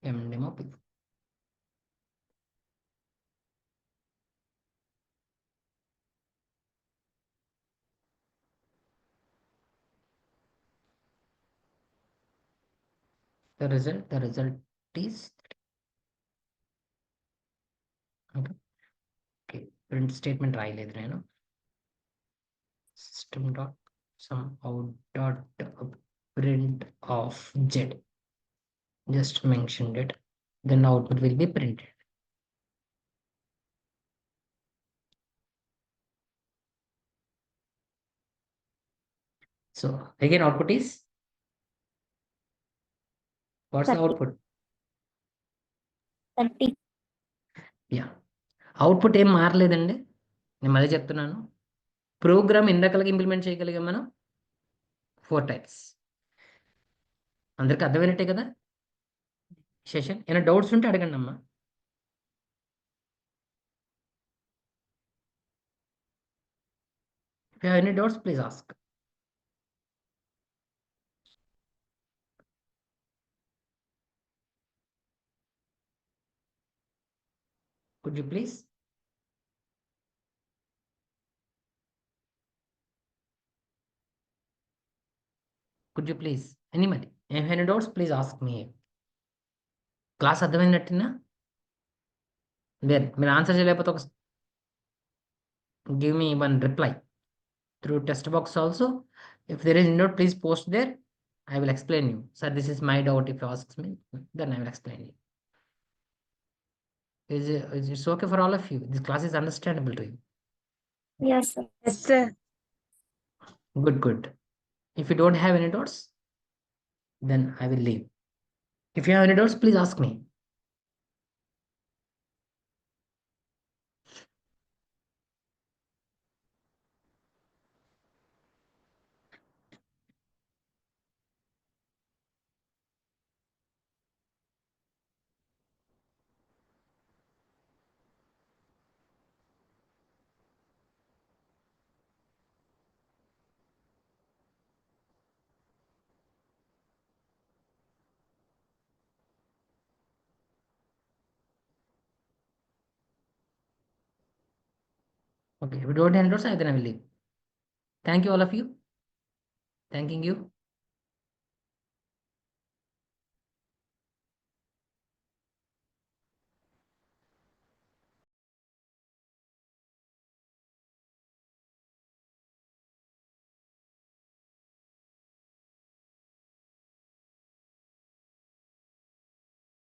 Mdemo p4. The result is okay. Okay, print statement రాయలేదు నేను. System dot some out dot print of z. Just mentioned it. Then output will be printed. So again, output is, what's the 30. output? 30. Yeah, output ఏం మారలేదండి. నేను మళ్ళీ చెప్తున్నాను, programme ఎందాకలకి implement చేయగలిగాం మనం 4 types. అందరికి అర్థమైనట్టే కదా సెషన్. ఏమైనా డౌట్స్ ఉంటే అడగండి అమ్మా. If you have any doubts, please ask. Could you please? Could you please? Anybody? If you have any doubts, please ask me. Class అర్థమైనట్టునా? మీరు ఆన్సర్ చేయలేకపోతే ఒక give me one reply through text box also. If there is no doubt, please post there. I will explain you. Sir, this is my doubt. If you ask me, then I will explain you. Is it okay for all of you? This class is understandable to you. Yes, sir. Yes, sir. Good. If you don't have any doubts, then I will leave. If you have any doubts, please ask me. Okay, if you don't have any doubts, then I will leave. Thank you, all of you. Thanking you.